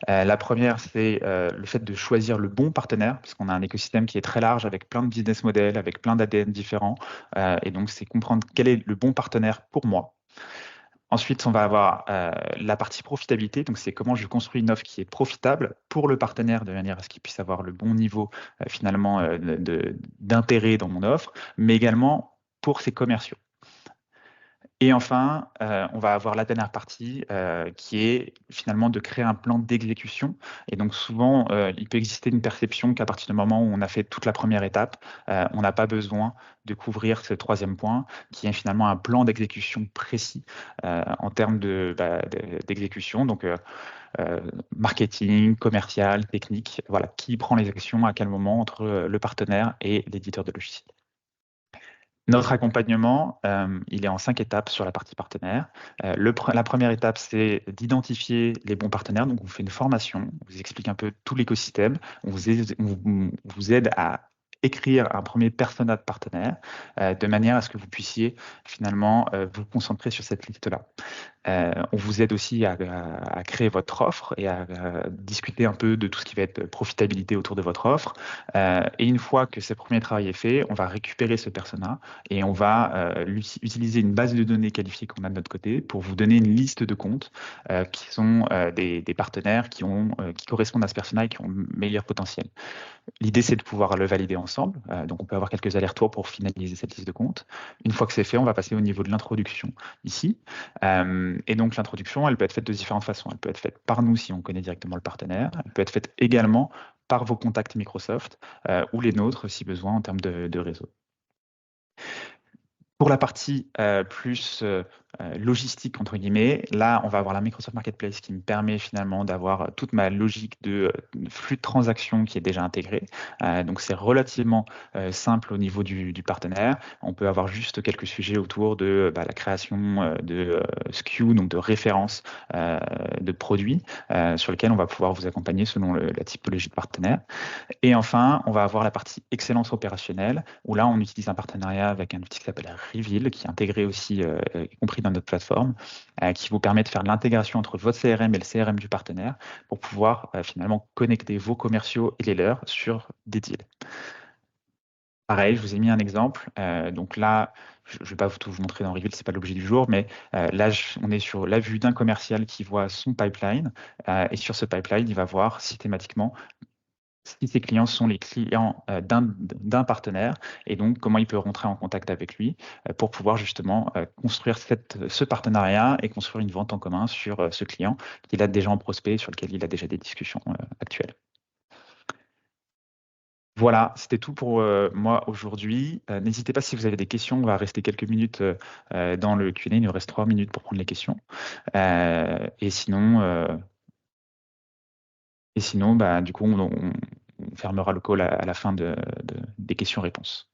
La première, c'est le fait de choisir le bon partenaire, puisqu'on a un écosystème qui est très large avec plein de business models, avec plein d'ADN différents. Et donc, c'est comprendre quel est le bon partenaire pour moi. Ensuite, on va avoir la partie profitabilité, donc c'est comment je construis une offre qui est profitable pour le partenaire de manière à ce qu'il puisse avoir le bon niveau finalement d'intérêt dans mon offre, mais également pour ses commerciaux. Et enfin, on va avoir la dernière partie qui est finalement de créer un plan d'exécution. Et donc souvent, il peut exister une perception qu'à partir du moment où on a fait toute la première étape, on n'a pas besoin de couvrir ce troisième point, qui est finalement un plan d'exécution précis en termes d'exécution. Donc, marketing, commercial, technique, voilà, qui prend les actions à quel moment entre le partenaire et l'éditeur de logiciel. Notre accompagnement, il est en 5 étapes sur la partie partenaire. La première étape, c'est d'identifier les bons partenaires. Donc, on vous fait une formation, on vous explique un peu tout l'écosystème, on vous aide à écrire un premier persona de partenaire de manière à ce que vous puissiez finalement vous concentrer sur cette liste-là. On vous aide aussi à créer votre offre et à discuter un peu de tout ce qui va être profitabilité autour de votre offre. Et une fois que ce premier travail est fait, on va récupérer ce persona et on va utiliser une base de données qualifiée qu'on a de notre côté pour vous donner une liste de comptes qui sont des partenaires qui correspondent à ce persona et qui ont le meilleur potentiel. L'idée, c'est de pouvoir le valider ensemble. Donc, on peut avoir quelques allers-retours pour finaliser cette liste de comptes. Une fois que c'est fait, on va passer au niveau de l'introduction ici. Et donc, l'introduction, elle peut être faite de différentes façons. Elle peut être faite par nous si on connaît directement le partenaire. Elle peut être faite également par vos contacts Microsoft ou les nôtres si besoin en termes de réseau. Pour la partie plus logistique, entre guillemets, là, on va avoir la Microsoft Marketplace qui me permet finalement d'avoir toute ma logique de flux de transactions qui est déjà intégrée. Donc, c'est relativement simple au niveau du partenaire. On peut avoir juste quelques sujets autour de la création de SKU, donc de références de produits sur lesquels on va pouvoir vous accompagner selon la typologie de partenaire. Et enfin, on va avoir la partie excellence opérationnelle, où là, on utilise un partenariat avec un outil qui s'appelle Reveal, qui est intégré aussi, y compris dans notre plateforme, qui vous permet de faire l'intégration entre votre CRM et le CRM du partenaire pour pouvoir finalement connecter vos commerciaux et les leurs sur des deals. Pareil, je vous ai mis un exemple. Donc là, je ne vais pas tout vous montrer dans Reveal, ce n'est pas l'objet du jour, mais là, on est sur la vue d'un commercial qui voit son pipeline. Et sur ce pipeline, il va voir systématiquement si ses clients sont les clients d'un partenaire, et donc comment il peut rentrer en contact avec lui pour pouvoir justement construire ce partenariat et construire une vente en commun sur ce client qu'il a déjà en prospect, sur lequel il a déjà des discussions actuelles. Voilà, c'était tout pour moi aujourd'hui. N'hésitez pas si vous avez des questions, on va rester quelques minutes dans le Q&A, il nous reste 3 minutes pour prendre les questions. Et sinon, bah, du coup, on fermera le call à la fin des questions-réponses.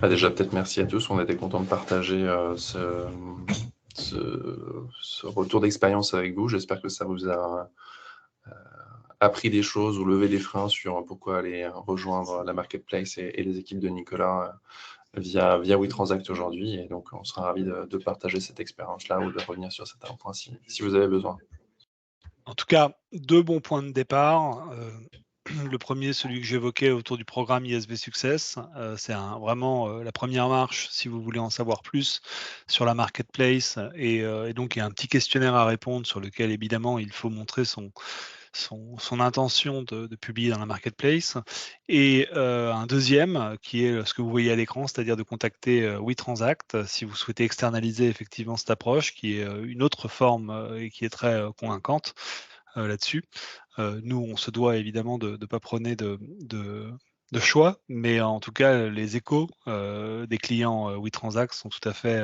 Déjà, peut-être merci à tous. On était content de partager ce retour d'expérience avec vous. J'espère que ça vous a appris des choses ou levé des freins sur pourquoi aller rejoindre la marketplace et les équipes de Nicolas via WeTransact aujourd'hui. Et donc, on sera ravis de partager cette expérience-là ou de revenir sur certains points si vous avez besoin.
En tout cas, 2 bons points de départ. Le premier, celui que j'évoquais autour du programme ISV Success, c'est vraiment la première marche si vous voulez en savoir plus sur la marketplace. Et donc, il y a un petit questionnaire à répondre sur lequel, évidemment, il faut montrer son intention de publier dans la marketplace. Et un deuxième, qui est ce que vous voyez à l'écran, c'est-à-dire de contacter WeTransact si vous souhaitez externaliser effectivement cette approche, qui est une autre forme et qui est très convaincante là-dessus. Nous, on se doit évidemment de ne pas prôner de choix, mais en tout cas, les échos des clients WeTransact sont tout à fait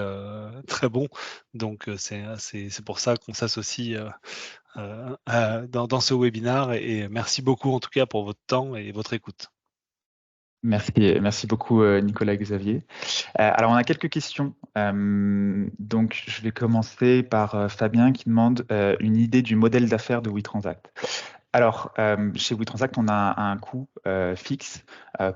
très bons. Donc, c'est pour ça qu'on s'associe dans ce webinaire. Et merci beaucoup en tout cas pour votre temps et votre écoute.
Merci beaucoup Nicolas et Xavier. Alors on a quelques questions. Donc je vais commencer par Fabien qui demande une idée du modèle d'affaires de WeTransact. Alors, chez WeTransact, on a un coût fixe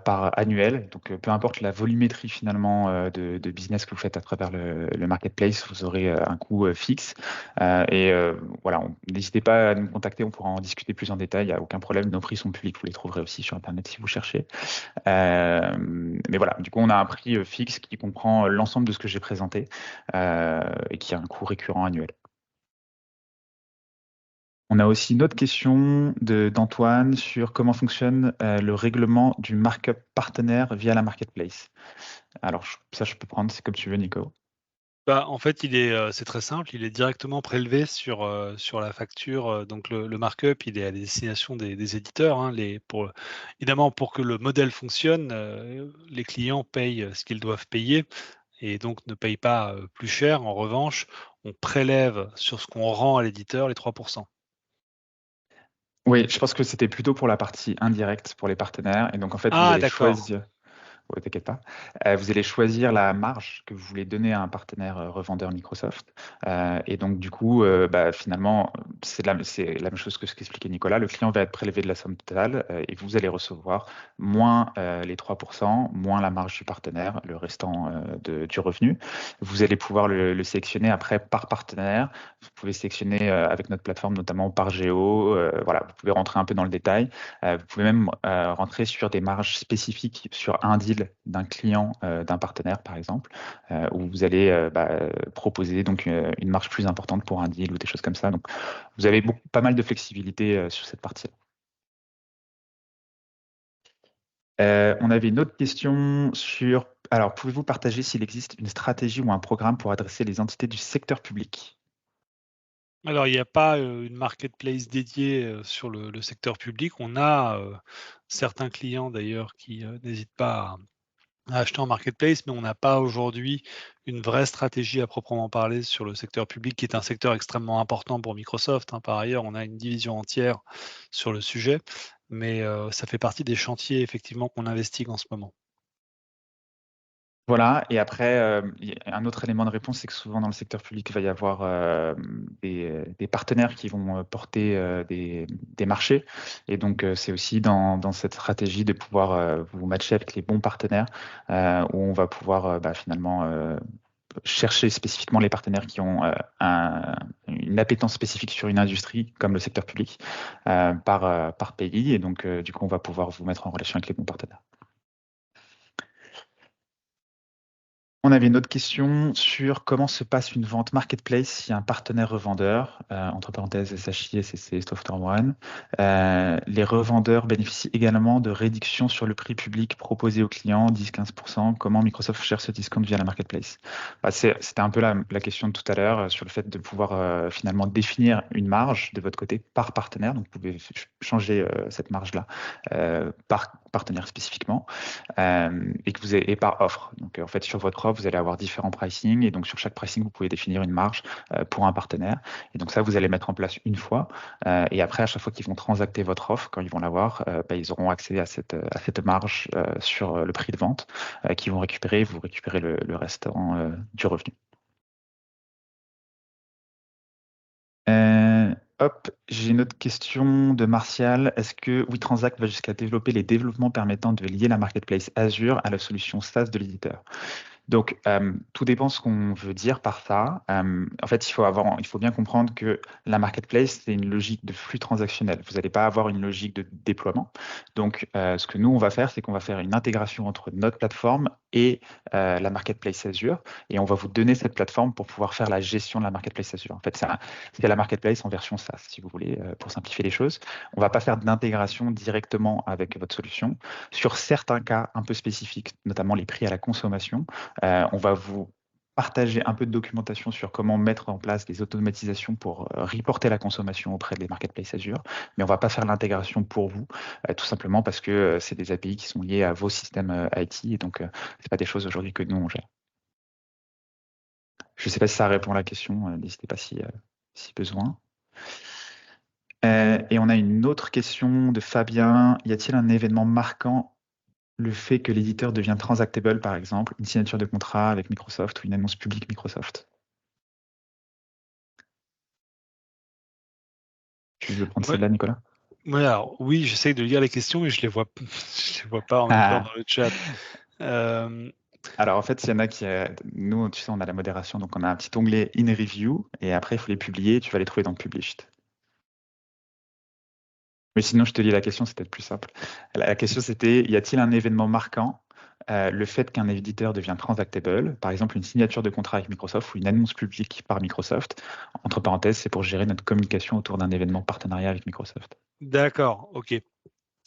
par annuel. Donc, peu importe la volumétrie finalement de business que vous faites à travers le marketplace, vous aurez un coût fixe. Voilà, n'hésitez pas à nous contacter, on pourra en discuter plus en détail. Il n'y a aucun problème. Nos prix sont publics, vous les trouverez aussi sur Internet si vous cherchez. Mais voilà, du coup, on a un prix fixe qui comprend l'ensemble de ce que j'ai présenté et qui a un coût récurrent annuel. On a aussi une autre question d'Antoine sur comment fonctionne le règlement du markup partenaire via la marketplace. Alors, ça, je peux prendre, c'est comme tu veux, Nico.
En fait, c'est très simple, il est directement prélevé sur la facture. Donc le markup, il est à destination des éditeurs. Hein, évidemment, pour que le modèle fonctionne, les clients payent ce qu'ils doivent payer et donc ne payent pas plus cher. En revanche, on prélève sur ce qu'on rend à l'éditeur les 3%.
Oui, je pense que c'était plutôt pour la partie indirecte pour les partenaires. Et donc, en fait, vous
Ah,
allez
d'accord.
choisir. Ouais, t'inquiète pas. Vous allez choisir la marge que vous voulez donner à un partenaire revendeur Microsoft. Et donc, du coup, finalement, c'est la même chose que ce qu'expliquait Nicolas. Le client va être prélevé de la somme totale et vous allez recevoir moins les 3%, moins la marge du partenaire, le restant du revenu. Vous allez pouvoir le sélectionner après par partenaire. Vous pouvez sélectionner avec notre plateforme, notamment par géo. Voilà, vous pouvez rentrer un peu dans le détail. Vous pouvez même rentrer sur des marges spécifiques sur un deal d'un client, d'un partenaire par exemple, où vous allez proposer donc une marge plus importante pour un deal ou des choses comme ça. Donc vous avez pas mal de flexibilité sur cette partie-là. On avait une autre question sur, alors pouvez-vous partager s'il existe une stratégie ou un programme pour adresser les entités du secteur public?
Alors, il n'y a pas une marketplace dédiée sur le secteur public. On a certains clients d'ailleurs qui n'hésitent pas à acheter en marketplace, mais on n'a pas aujourd'hui une vraie stratégie à proprement parler sur le secteur public, qui est un secteur extrêmement important pour Microsoft. Hein. Par ailleurs, on a une division entière sur le sujet, mais ça fait partie des chantiers effectivement qu'on investigue en ce moment.
Voilà, et après, un autre élément de réponse, c'est que souvent dans le secteur public, il va y avoir des partenaires qui vont porter des marchés. Et donc, c'est aussi dans cette stratégie de pouvoir vous matcher avec les bons partenaires où on va pouvoir finalement chercher spécifiquement les partenaires qui ont une appétence spécifique sur une industrie comme le secteur public par pays. Et donc, du coup, on va pouvoir vous mettre en relation avec les bons partenaires. On avait une autre question sur comment se passe une vente marketplace si un partenaire revendeur, entre parenthèses SHI, SCC, SoftwareOne, les revendeurs bénéficient également de réductions sur le prix public proposé aux clients, 10-15%. Comment Microsoft gère ce discount via la marketplace? C'était un peu la question de tout à l'heure sur le fait de pouvoir finalement définir une marge de votre côté par partenaire. Donc, vous pouvez changer cette marge-là par partenaire spécifiquement. Et que vous avez, et par offre. Donc, en fait, sur votre offre, vous allez avoir différents pricing. Et donc, sur chaque pricing, vous pouvez définir une marge pour un partenaire. Et donc, ça, vous allez mettre en place une fois. Et après, à chaque fois qu'ils vont transacter votre offre, quand ils vont l'avoir, ils auront accès à cette marge sur le prix de vente qu'ils vont récupérer. Vous récupérez le restant du revenu. Hop, j'ai une autre question de Martial. Est-ce que WeTransact va jusqu'à développer les développements permettant de lier la marketplace Azure à la solution SaaS de l'éditeur? Donc, tout dépend ce qu'on veut dire par ça. En fait, il faut bien comprendre que la marketplace, c'est une logique de flux transactionnel. Vous n'allez pas avoir une logique de déploiement. Donc, ce que nous, on va faire, c'est qu'on va faire une intégration entre notre plateforme et la marketplace Azure. Et on va vous donner cette plateforme pour pouvoir faire la gestion de la marketplace Azure. En fait, c'est la marketplace en version SaaS, si vous voulez, pour simplifier les choses. On ne va pas faire d'intégration directement avec votre solution. Sur certains cas un peu spécifiques, notamment les prix à la consommation, on va vous partager un peu de documentation sur comment mettre en place des automatisations pour reporter la consommation auprès des marketplaces Azure, mais on ne va pas faire l'intégration pour vous, tout simplement parce que c'est des API qui sont liés à vos systèmes IT, et donc c'est pas des choses aujourd'hui que nous on gère. Je ne sais pas si ça répond à la question, n'hésitez pas si besoin. Et on a une autre question de Fabien. Y a-t-il un événement marquant, le fait que l'éditeur devient transactable, par exemple, une signature de contrat avec Microsoft ou une annonce publique Microsoft? Tu veux prendre celle-là, Nicolas?
Ouais, alors, oui, j'essaie de lire les questions, mais je les vois pas en même temps dans le chat.
Alors, en fait, il y en a qui... nous, tu sais, on a la modération, donc on a un petit onglet In Review, et après, il faut les publier, tu vas les trouver dans Published. Mais sinon, je te lis la question, c'est peut-être plus simple. La question, c'était, y a-t-il un événement marquant, le fait qu'un éditeur devient transactable, par exemple une signature de contrat avec Microsoft ou une annonce publique par Microsoft? Entre parenthèses, c'est pour gérer notre communication autour d'un événement partenariat avec Microsoft.
D'accord, ok.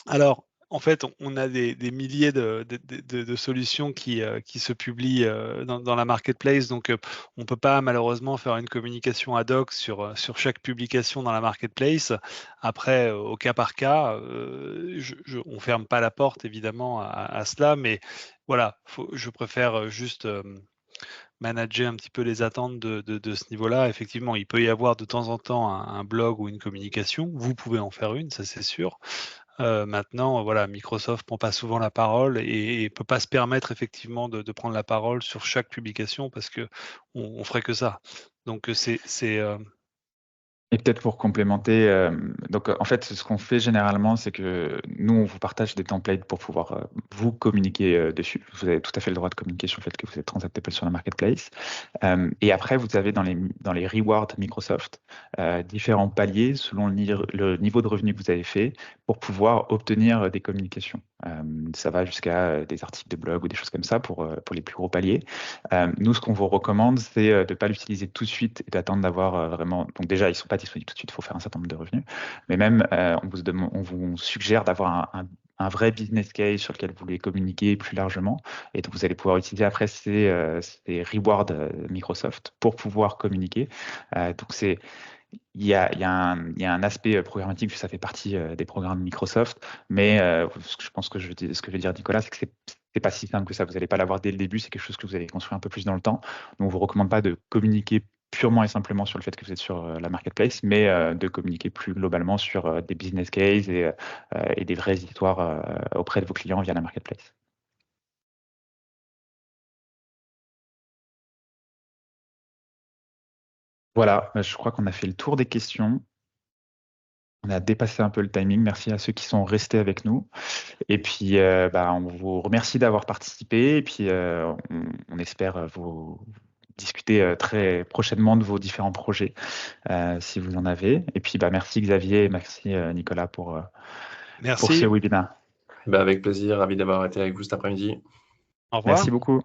Alors, en fait, on a des milliers de solutions qui se publient dans la marketplace, donc on ne peut pas malheureusement faire une communication ad hoc sur chaque publication dans la marketplace. Après, au cas par cas, on ne ferme pas la porte évidemment à cela, mais voilà, je préfère juste manager un petit peu les attentes de ce niveau-là. Effectivement, il peut y avoir de temps en temps un blog ou une communication. Vous pouvez en faire une, ça c'est sûr. Maintenant, voilà, Microsoft prend pas souvent la parole et peut pas se permettre effectivement de prendre la parole sur chaque publication parce que on ferait que ça. Donc c'est
Et peut-être pour complémenter, donc en fait, ce qu'on fait généralement, c'est que nous, on vous partage des templates pour pouvoir vous communiquer dessus. Vous avez tout à fait le droit de communiquer sur le fait que vous êtes transactable sur la marketplace. Et après, vous avez dans les rewards Microsoft différents paliers selon le niveau de revenu que vous avez fait pour pouvoir obtenir des communications. Ça va jusqu'à des articles de blog ou des choses comme ça pour les plus gros paliers. Nous, ce qu'on vous recommande, c'est de ne pas l'utiliser tout de suite et d'attendre d'avoir vraiment... Donc déjà, ils ne sont pas disponibles tout de suite, il faut faire un certain nombre de revenus. Mais même, on vous suggère d'avoir un vrai business case sur lequel vous voulez communiquer plus largement. Et donc, vous allez pouvoir utiliser après ces rewards Microsoft pour pouvoir communiquer. Donc, il y a un aspect programmatique, ça fait partie des programmes Microsoft, mais je pense que ce que veut dire Nicolas, c'est que c'est pas si simple que ça. Vous n'allez pas l'avoir dès le début, c'est quelque chose que vous allez construire un peu plus dans le temps. Donc, on ne vous recommande pas de communiquer purement et simplement sur le fait que vous êtes sur la marketplace, mais de communiquer plus globalement sur des business cases et des vraies histoires auprès de vos clients via la marketplace. Voilà, je crois qu'on a fait le tour des questions. On a dépassé un peu le timing. Merci à ceux qui sont restés avec nous. Et puis, on vous remercie d'avoir participé. Et puis, on espère vous discuter très prochainement de vos différents projets, si vous en avez. Et puis, merci Xavier et merci Nicolas pour
merci.
ce webinaire.
Avec plaisir, ravi d'avoir été avec vous cet après-midi.
Au revoir.
Merci beaucoup.